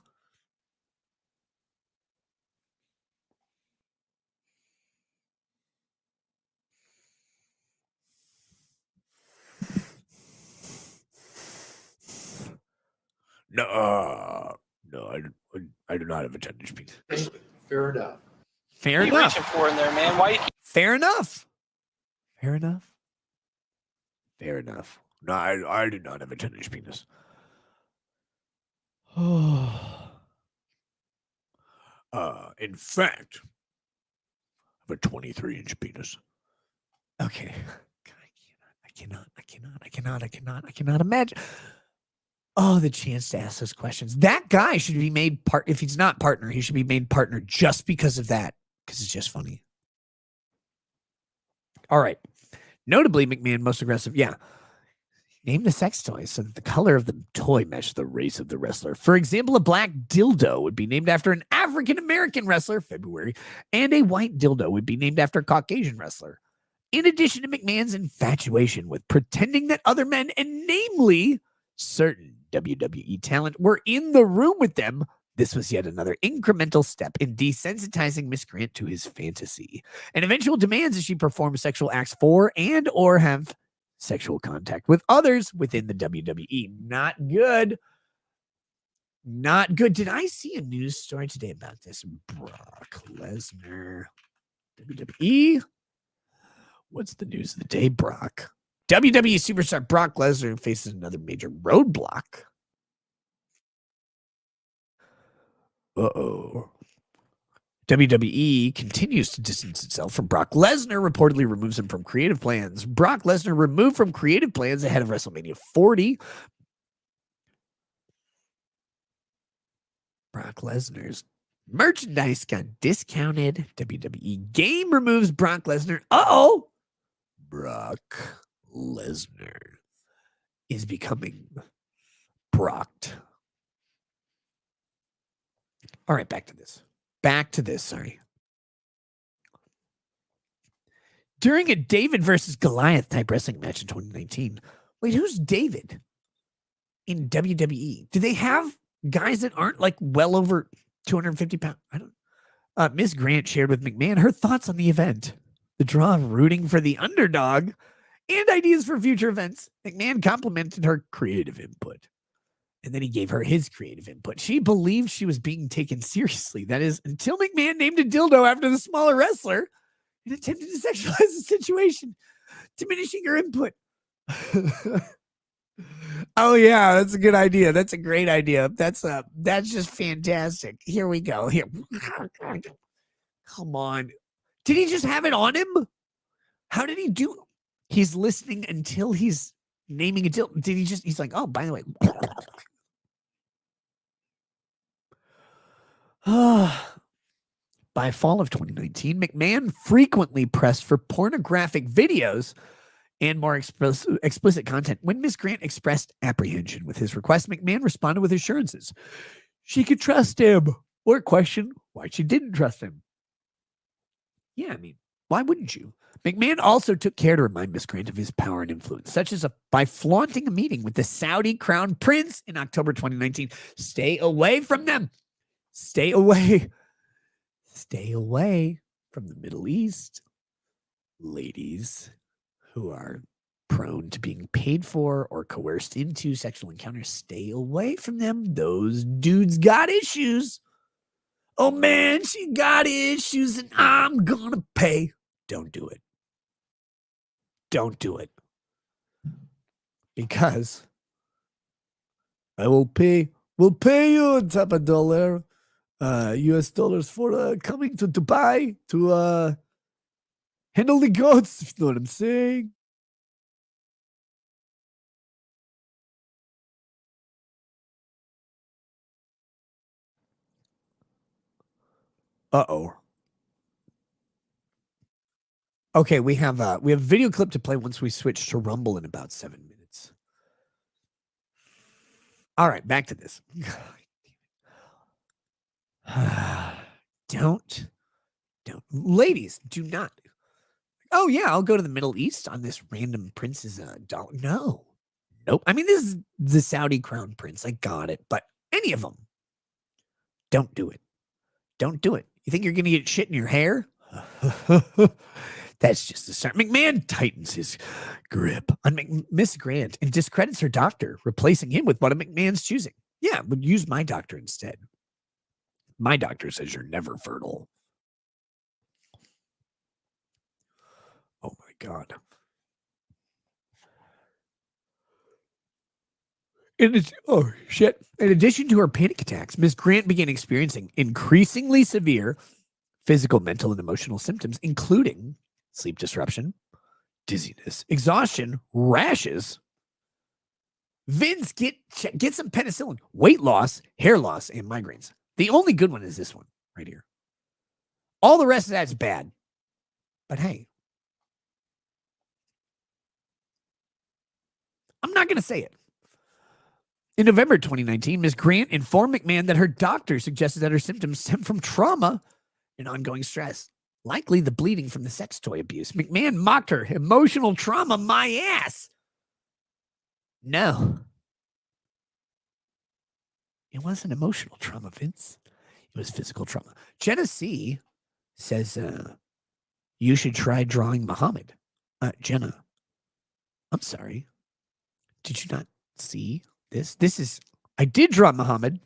No, I do not have a 10-inch penis. Fair enough. Fair What are you enough. reaching for in there, man? Why you keep Fair enough. Fair enough. Fair enough. No, I do not have a 10-inch penis. In fact, I have a 23-inch penis. Okay. I cannot imagine. Oh, the chance to ask those questions. That guy should be made part. If he's not partner, he should be made partner just because of that. Because it's just funny. All right. Notably, McMahon most aggressive. Yeah. Name the sex toy so that the color of the toy matches the race of the wrestler. For example, a black dildo would be named after an African-American wrestler, February, and a white dildo would be named after a Caucasian wrestler. In addition to McMahon's infatuation with pretending that other men, and namely certain WWE talent, were in the room with them, this was yet another incremental step in desensitizing Miss Grant to his fantasy and eventual demands as she performs sexual acts for and or have sexual contact with others within the WWE. Not good. Not good. Did I see a news story today about this? Brock Lesnar. WWE? What's the news of the day, Brock? WWE superstar Brock Lesnar faces another major roadblock. Uh-oh. WWE continues to distance itself from Brock Lesnar, reportedly removes him from creative plans. Brock Lesnar removed from creative plans ahead of WrestleMania 40. Brock Lesnar's merchandise got discounted. WWE game removes Brock Lesnar. Uh-oh. Brock Lesnar is becoming Brocked. All right, back to this. Sorry. During a David versus Goliath type wrestling match in 2019. Wait, who's David in WWE? Do they have guys that aren't like well over 250 pounds? I don't. Ms. Grant shared with McMahon her thoughts on the event, the draw of rooting for the underdog, and ideas for future events. McMahon complimented her creative input. And then he gave her his creative input. She believed she was being taken seriously. That is, until McMahon named a dildo after the smaller wrestler and attempted to sexualize the situation, diminishing her input. Oh, yeah, that's a good idea. That's a great idea. That's just fantastic. Here we go. Here. Come on. Did he just have it on him? How did he do? He's listening until he's naming a dildo. Did he just, he's like, oh, by the way. By fall of 2019, McMahon frequently pressed for pornographic videos and more explicit content. When Ms. Grant expressed apprehension with his request, McMahon responded with assurances she could trust him, or question why she didn't trust him. Yeah, I mean, why wouldn't you? McMahon also took care to remind Ms. Grant of his power and influence, such as by flaunting a meeting with the Saudi crown prince in October 2019. Stay away from them. Stay away. Stay away from the Middle East. Ladies who are prone to being paid for or coerced into sexual encounters, stay away from them. Those dudes got issues. Oh man, she got issues and I'm gonna pay. Don't do it. Don't do it. Because I will pay. We'll pay you on top of $1. US dollars for coming to Dubai to handle the goats, if you know what I'm saying. Uh-oh. Okay, we have a video clip to play once we switch to Rumble in about 7 minutes. All right, back to this. Don't. Ladies, do not. Oh, yeah, I'll go to the Middle East on this random prince's dollar. No. Nope. I mean, this is the Saudi crown prince. I got it. But any of them, don't do it. Don't do it. You think you're going to get shit in your hair? That's just the start. McMahon tightens his grip on Miss Grant and discredits her doctor, replacing him with one of McMahon's choosing. Yeah, but use my doctor instead. My doctor says you're never fertile. Oh my God. Oh shit. In addition to her panic attacks, Miss Grant began experiencing increasingly severe physical, mental, and emotional symptoms, including sleep disruption, dizziness, exhaustion, rashes. Vince, get some penicillin, weight loss, hair loss, and migraines. The only good one is this one right here. All the rest of that's bad. But hey, I'm not going to say it. In November 2019, Ms. Grant informed McMahon that her doctor suggested that her symptoms stem from trauma and ongoing stress, likely the bleeding from the sex toy abuse. McMahon mocked her. Emotional trauma, my ass. No. It wasn't emotional trauma, Vince. It was physical trauma. Jenna C. says, you should try drawing Muhammad. Jenna, I'm sorry. Did you not see this? I did draw Muhammad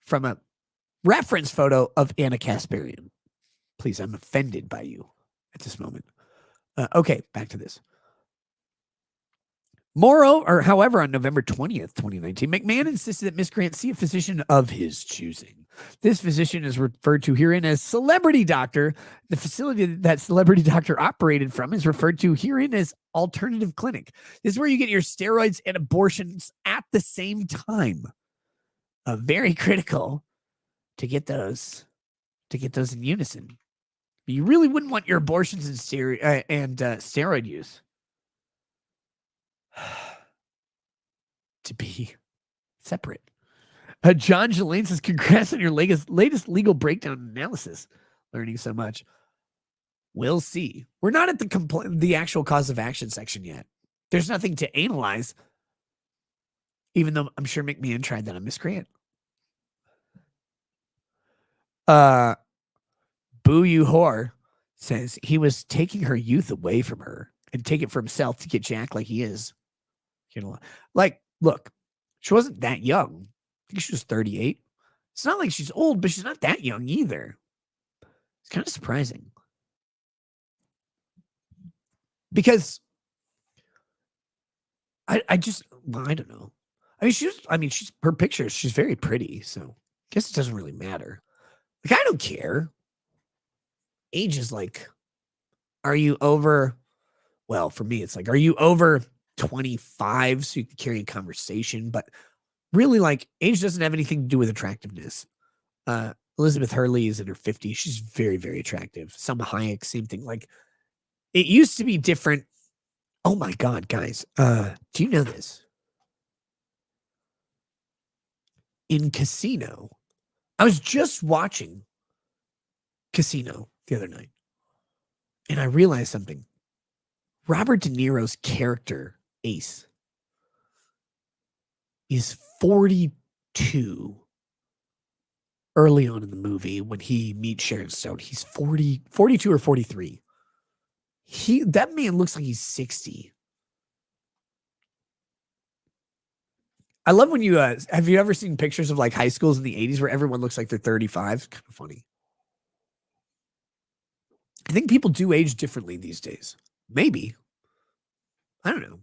from a reference photo of Anna Kasparian. Please, I'm offended by you at this moment. Okay, back to this. However, on November 20th, 2019, McMahon insisted that Miss Grant see a physician of his choosing. This physician is referred to herein as celebrity doctor. The facility that celebrity doctor operated from is referred to herein as alternative clinic. This is where you get your steroids and abortions at the same time. Very critical to get those in unison. You really wouldn't want your abortions and steroid use to be separate. John Jelaine says, congrats on your latest legal breakdown analysis. Learning so much. We'll see. We're not at the actual cause of action section yet. There's nothing to analyze, even though I'm sure McMahon tried that on Miss Grant. Boo You Whore says he was taking her youth away from her and take it for himself to get Jack like he is. You know, like, look, she wasn't that young. I think she was 38. It's not like she's old, but she's not that young either. It's kind of surprising. Because I don't know. She's her pictures, she's very pretty, so I guess it doesn't really matter. Like, I don't care. Age is like, are you over? Well, for me, it's like, are you over 25 so you can carry a conversation? But really, like, age doesn't have anything to do with attractiveness. Elizabeth Hurley is in her 50s. She's very, very attractive. Salma Hayek, same thing. Like, it used to be different. Oh my God, guys. Do you know this? In Casino, I was just watching Casino the other night, and I realized something. Robert De Niro's character, Ace, is 42 early on in the movie when he meets Sharon Stone. He's 42 or 43. That man looks like he's 60. I love when you, have you ever seen pictures of like high schools in the 80s where everyone looks like they're 35? It's kind of funny. I think people do age differently these days. Maybe. I don't know.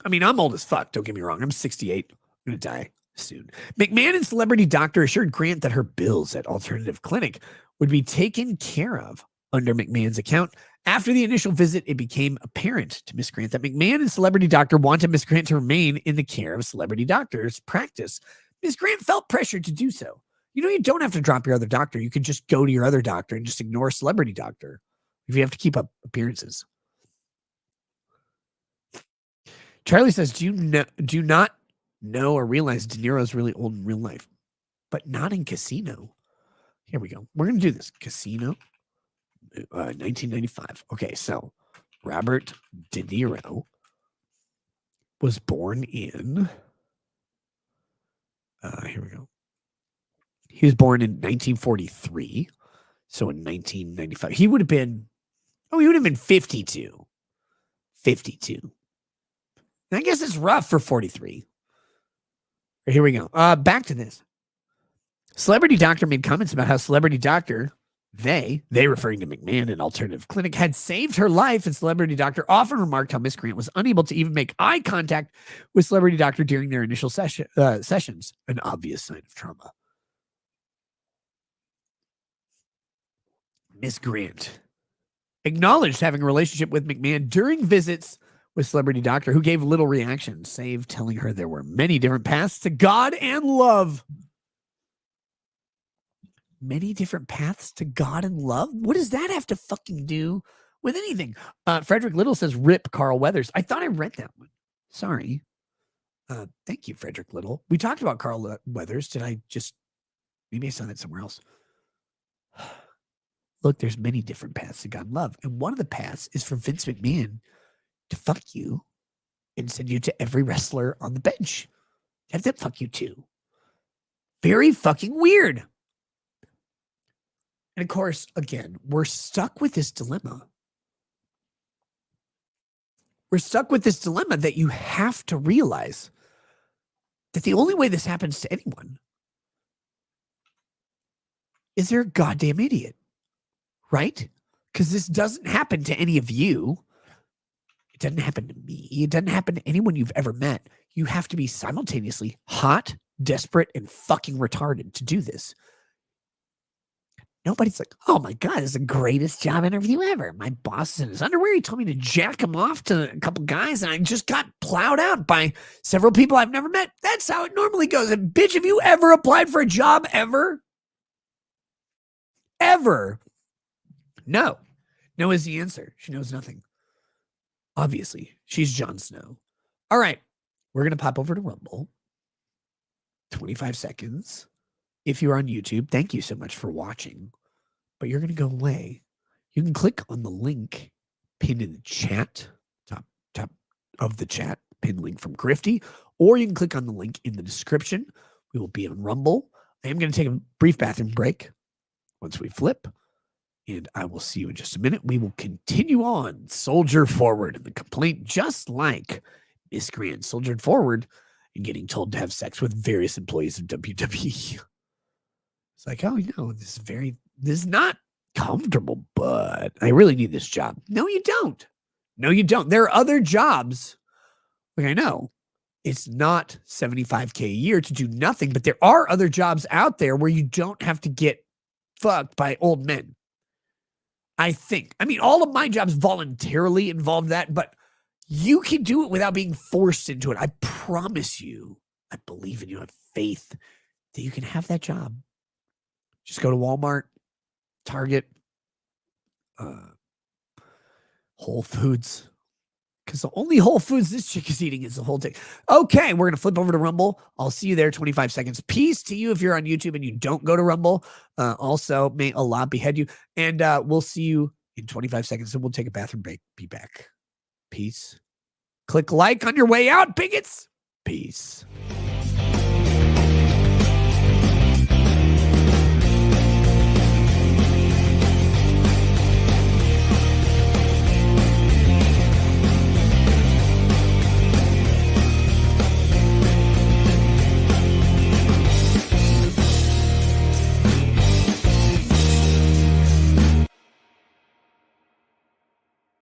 I mean, I'm old as fuck. Don't get me wrong. I'm 68. I'm going to die soon. McMahon and celebrity doctor assured Grant that her bills at Alternative Clinic would be taken care of under McMahon's account. After the initial visit, it became apparent to Miss Grant that McMahon and celebrity doctor wanted Miss Grant to remain in the care of celebrity doctor's practice. Miss Grant felt pressured to do so. You know, you don't have to drop your other doctor. You could just go to your other doctor and just ignore celebrity doctor if you have to keep up appearances. Charlie says, do you not know or realize De Niro's really old in real life, but not in Casino? Here we go. We're going to do this. Casino, 1995. Okay, so Robert De Niro was born in, here we go. He was born in 1943. So in 1995, he would have been 52. 52. I guess it's rough for 43. Here we go. Back to this. Celebrity doctor made comments about how celebrity doctor, they referring to McMahon and alternative clinic, had saved her life, and celebrity doctor often remarked how Miss Grant was unable to even make eye contact with celebrity doctor during their initial sessions, an obvious sign of trauma. Miss Grant acknowledged having a relationship with McMahon during visits with celebrity doctor, who gave little reaction, save telling her there were many different paths to God and love. Many different paths to God and love? What does that have to fucking do with anything? Frederick Little says, rip Carl Weathers. I thought I read that one. Sorry. Thank you, Frederick Little. We talked about Carl Weathers. Maybe I saw that somewhere else. Look, there's many different paths to God and love. And one of the paths is for Vince McMahon to fuck you and send you to every wrestler on the bench. Have them fuck you too. Very fucking weird. And of course, again, we're stuck with this dilemma. We're stuck with this dilemma that you have to realize that the only way this happens to anyone is they're a goddamn idiot, right? Because this doesn't happen to any of you. It doesn't happen to me. It doesn't happen to anyone you've ever met. You have to be simultaneously hot, desperate, and fucking retarded to do this. Nobody's like, oh my God, this is the greatest job interview ever. My boss is in his underwear. He told me to jack him off to a couple guys, and I just got plowed out by several people I've never met. That's how it normally goes. And bitch, have you ever applied for a job ever? Ever? No. No is the answer. She knows nothing. Obviously, she's Jon Snow. All right, we're going to pop over to Rumble. 25 seconds. If you're on YouTube, thank you so much for watching, but you're going to go away. You can click on the link pinned in the chat, top of the chat, pinned link from Grifty, or you can click on the link in the description. We will be on Rumble. I am going to take a brief bathroom break once we flip, and I will see you in just a minute. We will continue on, soldier forward in the complaint, just like Miss Grant soldiered forward and getting told to have sex with various employees of WWE. It's like, oh, this is not comfortable, but I really need this job. No, you don't. No, you don't. There are other jobs. Like, I know it's not $75K a year to do nothing, but there are other jobs out there where you don't have to get fucked by old men. I think. I mean, all of my jobs voluntarily involve that, but you can do it without being forced into it. I promise you. I believe in you. I have faith that you can have that job. Just go to Walmart, Target, Whole Foods. Because the only Whole Foods this chick is eating is the whole thing. Okay, we're going to flip over to Rumble. I'll see you there, 25 seconds. Peace to you if you're on YouTube and you don't go to Rumble. Also, may Allah behead you. And we'll see you in 25 seconds, and we'll take a bathroom break. Be back. Peace. Click like on your way out, bigots. Peace.